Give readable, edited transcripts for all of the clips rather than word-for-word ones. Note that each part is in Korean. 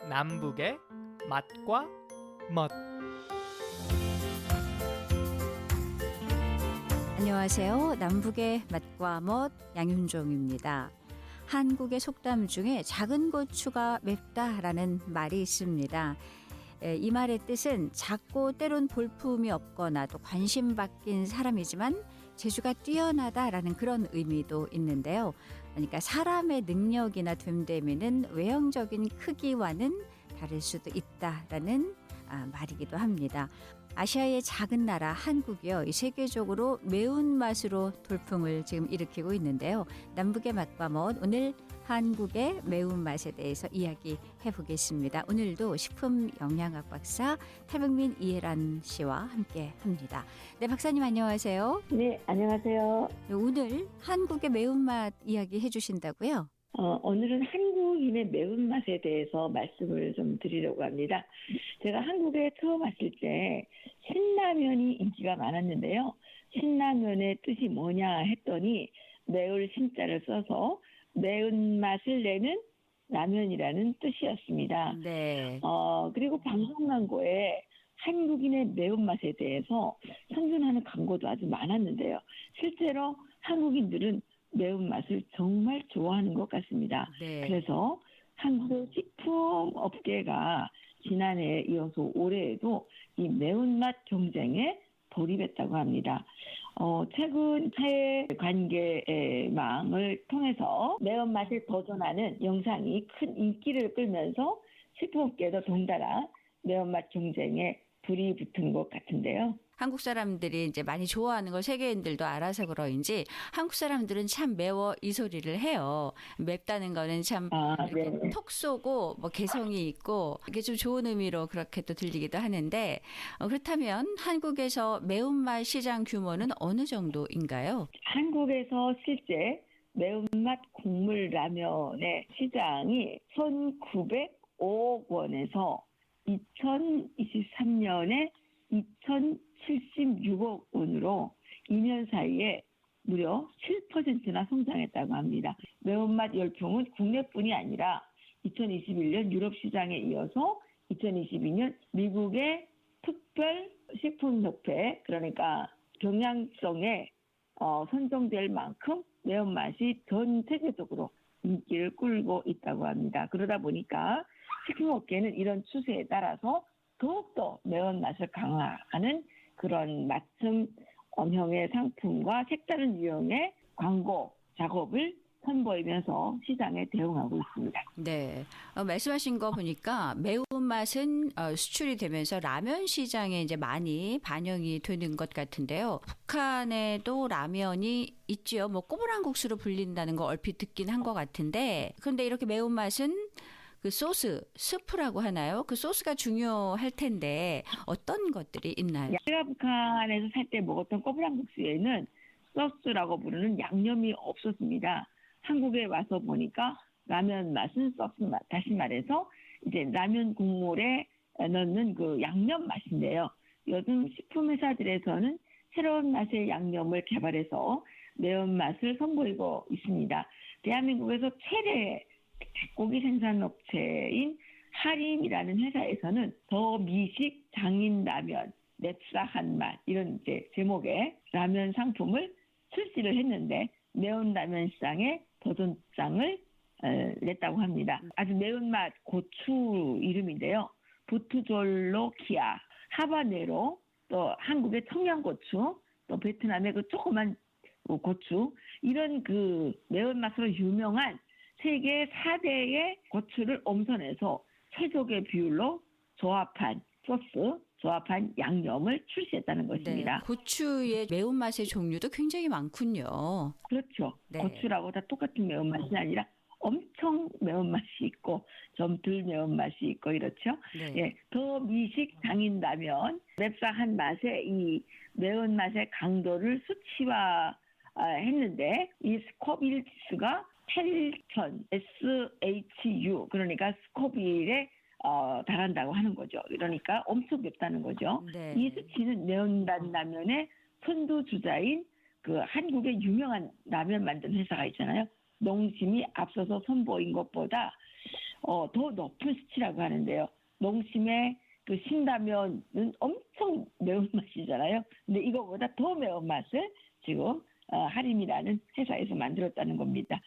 남북의 맛과 멋. 안녕하세요. 남북의 맛과 멋 양윤종입니다. 한국의 속담 중에 작은 고추가 맵다라는 말이 있습니다. 이 말의 뜻은 작고 때론 볼품이 없거나 또 관심 바뀐 사람이지만 재주가 뛰어나다라는 그런 의미도 있는데요. 그러니까 사람의 능력이나 됨됨이는 외형적인 크기와는 다를 수도 있다라는 말이기도 합니다. 아시아의 작은 나라 한국이요, 이 세계적으로 매운맛으로 돌풍을 지금 일으키고 있는데요. 남북의 맛과 멋, 오늘 한국의 매운맛에 대해서 이야기해 보겠습니다. 오늘도 식품영양학 박사 태백민 이해란 씨와 함께 합니다. 네, 박사님 안녕하세요. 네, 안녕하세요. 오늘 한국의 매운맛 이야기해 주신다고요? 오늘은 한국인의 매운맛에 대해서 말씀을 좀 드리려고 합니다. 제가 한국에 처음 왔을 때 신라면이 인기가 많았는데요. 신라면의 뜻이 뭐냐 했더니 매울 신자를 써서 매운맛을 내는 라면이라는 뜻이었습니다. 네. 그리고 방송 광고에 한국인의 매운맛에 대해서 선전하는 광고도 아주 많았는데요. 실제로 한국인들은 매운맛을 정말 좋아하는 것 같습니다. 네. 그래서 한국 식품업계가 지난해에 이어서 올해에도 이 매운맛 경쟁에 돌입했다고 합니다. 최근 해외 관계망을 통해서 매운맛을 도전하는 영상이 큰 인기를 끌면서 식품업계도 덩달아 매운맛 경쟁에 불이 붙은 것 같은데요. 한국 사람들이 이제 많이 좋아하는 걸 세계인들도 알아서 그런지 한국 사람들은 참 매워 이 소리를 해요. 맵다는 거는 참 이렇게 네. 톡 쏘고 뭐 개성이 있고 이게 좀 좋은 의미로 그렇게 또 들리기도 하는데 그렇다면 한국에서 매운맛 시장 규모는 어느 정도인가요? 한국에서 실제 매운맛 국물 라면의 시장이 1,905억 원에서 2023년에 2,076억 원으로 2년 사이에 무려 7%나 성장했다고 합니다. 매운맛 열풍은 국내뿐이 아니라 2021년 유럽 시장에 이어서 2022년 미국의 특별 식품협회, 그러니까 경향성에 선정될 만큼 매운맛이 전 세계적으로 인기를 끌고 있다고 합니다. 그러다 보니까 식품업계는 이런 추세에 따라서 더욱더 매운맛을 강화하는 그런 맞춤 엄형의 상품과 색다른 유형의 광고 작업을 선보이면서 시장에 대응하고 있습니다. 네, 말씀하신 거 보니까 매운맛은 수출이 되면서 라면 시장에 이제 많이 반영이 되는 것 같은데요. 북한에도 라면이 있지요. 뭐 꼬불한국수로 불린다는 거 얼핏 듣긴 한 것 같은데, 그런데 이렇게 매운맛은 그 소스, 스프라고 하나요? 그 소스가 중요할 텐데 어떤 것들이 있나요? 제가 북한에서 살 때 먹었던 꼬불한국수에는 소스라고 부르는 양념이 없었습니다. 한국에 와서 보니까 라면 맛은 소스 맛, 다시 말해서 이제 라면 국물에 넣는 그 양념 맛인데요. 요즘 식품 회사들에서는 새로운 맛의 양념을 개발해서 매운맛을 선보이고 있습니다. 대한민국에서 최대 닭고기 생산 업체인 하림이라는 회사에서는 더 미식 장인 라면, 맵싸한 맛 이런 이제 제목의 라면 상품을 출시를 했는데 매운 라면 시장에 도전장을 냈다고 합니다. 아주 매운맛 고추 이름인데요. 부투졸로 키아, 하바네로, 또 한국의 청양고추, 또 베트남의 그 조그만 고추, 이런 그 매운맛으로 유명한 세계 4대의 고추를 엄선해서 최적의 비율로 조합한 소스, 조합한 양념을 출시했다는 것입니다. 네, 고추의 매운맛의 종류도 굉장히 많군요. 그렇죠. 네. 고추라고 다 똑같은 매운맛이 아니라 엄청 매운맛이 있고 좀 덜 매운맛이 있고 이렇죠. 네. 예, 더 미식 장인라면 맵싸한 맛의 이 매운맛의 강도를 수치화 했는데 이 스코빌 지수가 8,000 SHU, 그러니까 스코빌에 달한다고 하는 거죠. 그러니까 엄청 맵다는 거죠. 네. 이 수치는 매운맛 라면의 선두주자인 그 한국의 유명한 라면 만든 회사가 있잖아요. 농심이 앞서서 선보인 것보다 더 높은 수치라고 하는데요. 농심의 그 신라면은 엄청 매운맛이잖아요. 근데 이거보다 더 매운맛을 지금 하림이라는 회사에서 만들었다는 겁니다.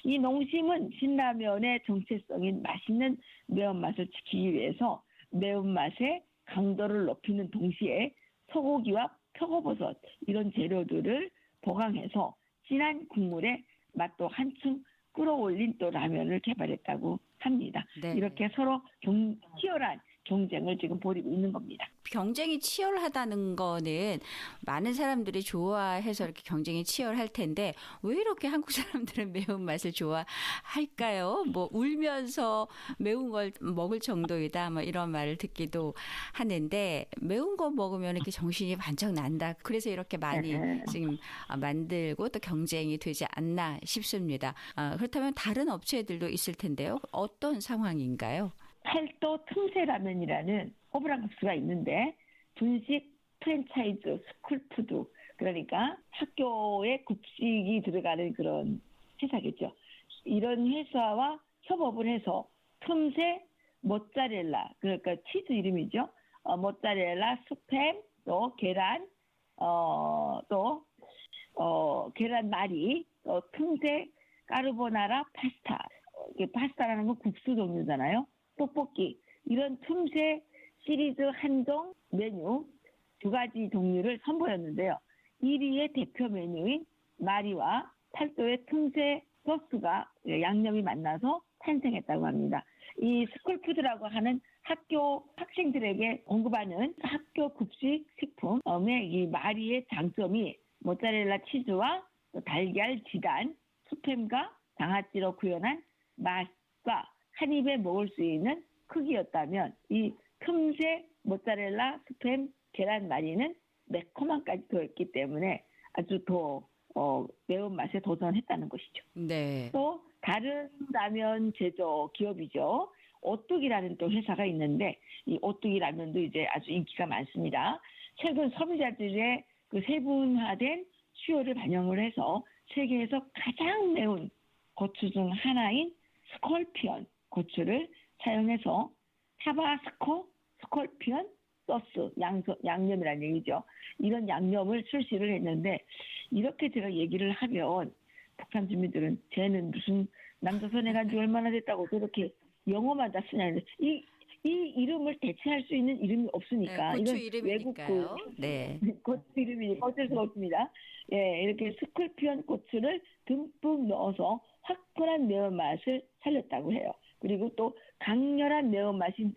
이 농심은 신라면의 정체성인 맛있는 매운맛을 지키기 위해서 매운맛의 강도를 높이는 동시에 소고기와 표고버섯 이런 재료들을 보강해서 진한 국물에 맛도 한층 끌어올린 또 라면을 개발했다고 합니다. 네. 이렇게 서로 치열한 경쟁을 지금 벌이고 있는 겁니다. 경쟁이 치열하다는 거는 많은 사람들이 좋아해서 이렇게 경쟁이 치열할 텐데 왜 이렇게 한국 사람들은 매운맛을 좋아할까요? 뭐 울면서 매운 걸 먹을 정도이다 뭐 이런 말을 듣기도 하는데 매운 거 먹으면 이렇게 정신이 반짝 난다. 그래서 이렇게 많이 지금 만들고 또 경쟁이 되지 않나 싶습니다. 그렇다면 다른 업체들도 있을 텐데요. 어떤 상황인가요? 팔도 틈새라면이라는 호불호국수가 있는데 분식 프랜차이즈 스쿨푸드 그러니까 학교에 급식이 들어가는 그런 회사겠죠. 이런 회사와 협업을 해서 틈새 모짜렐라 그러니까 치즈 이름이죠. 모짜렐라 스팸 또 계란 계란말이 또 틈새 까르보나라 파스타 파스타라는 건 국수 종류잖아요. 떡볶이 이런 틈새 시리즈 한정 메뉴 2가지 종류를 선보였는데요. 1위의 대표 메뉴인 마리와 팔도의 틈새 소스가 양념이 만나서 탄생했다고 합니다. 이 스쿨푸드라고 하는 학교 학생들에게 공급하는 학교 급식 식품의 이 마리의 장점이 모짜렐라 치즈와 달걀 지단, 스팸과 장아찌로 구현한 맛과 한 입에 먹을 수 있는 크기였다면 이 틈새 모짜렐라 스팸 계란말이는 매콤함까지 더했기 때문에 아주 더 매운맛에 도전했다는 것이죠. 네. 또 다른 라면 제조 기업이죠. 오뚜기라는 또 회사가 있는데 이 오뚜기 라면도 이제 아주 인기가 많습니다. 최근 소비자들의 그 세분화된 수요를 반영을 해서 세계에서 가장 매운 고추 중 하나인 스콜피언 고추를 사용해서 타바스코 스콜피언 소스 양념이라는 얘기죠. 이런 양념을 출시를 했는데 이렇게 제가 얘기를 하면 북한 주민들은 쟤는 무슨 남자 선해간 지 얼마나 됐다고 저렇게 영어만 다 쓰냐는데 이 이름을 대체할 수 있는 이름이 없으니까 네, 고추 이건 외국 이름이니까요. 네. 고추 이름이 어쩔 수가 없습니다. 예, 이렇게 스콜피언 고추를 듬뿍 넣어서 화끈한 매운맛을 살렸다고 해요. 그리고 또 강렬한 매운맛이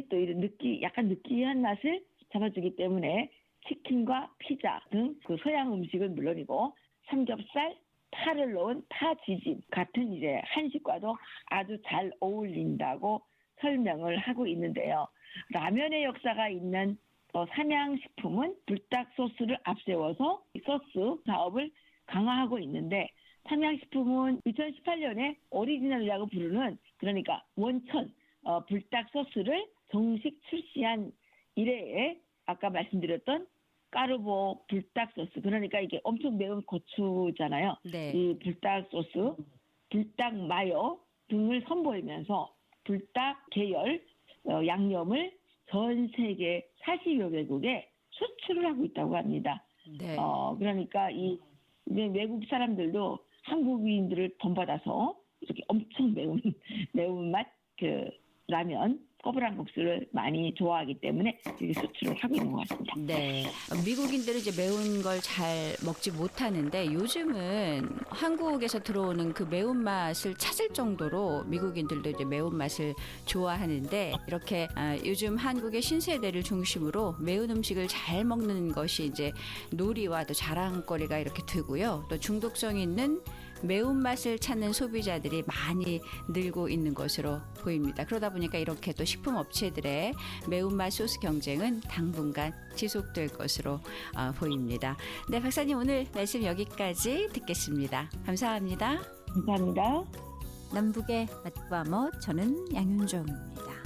또 이런 약간 느끼한 맛을 잡아주기 때문에 치킨과 피자 등 그 서양 음식은 물론이고 삼겹살, 파를 넣은 파지짐 같은 이제 한식과도 아주 잘 어울린다고 설명을 하고 있는데요. 라면의 역사가 있는 삼양식품은 불닭 소스를 앞세워서 소스 사업을 강화하고 있는데 삼양식품은 2018년에 오리지널이라고 부르는 그러니까 원천 불닭 소스를 정식 출시한 이래에 아까 말씀드렸던 까르보 불닭 소스 그러니까 이게 엄청 매운 고추잖아요. 네. 이 불닭 소스, 불닭 마요 등을 선보이면서 불닭 계열 양념을 전 세계 40여 개국에 수출을 하고 있다고 합니다. 네. 그러니까 이제 외국 사람들도 한국인들을 본받아서 이렇게 엄청 매운맛 그 라면 꼬부랑국수를 많이 좋아하기 때문에 이렇게 수출을 하고 있는 것 같습니다. 네. 미국인들은 이제 매운 걸 잘 먹지 못하는데 요즘은 한국에서 들어오는 그 매운맛을 찾을 정도로 미국인들도 이제 매운맛을 좋아하는데 이렇게 요즘 한국의 신세대를 중심으로 매운 음식을 잘 먹는 것이 이제 놀이와 또 자랑거리가 이렇게 되고요. 또 중독성 있는 매운맛을 찾는 소비자들이 많이 늘고 있는 것으로 보입니다. 그러다 보니까 이렇게 또 식품업체들의 매운맛 소스 경쟁은 당분간 지속될 것으로 보입니다. 네, 박사님 오늘 말씀 여기까지 듣겠습니다. 감사합니다. 감사합니다. 남북의 맛과 멋 저는 양윤정입니다.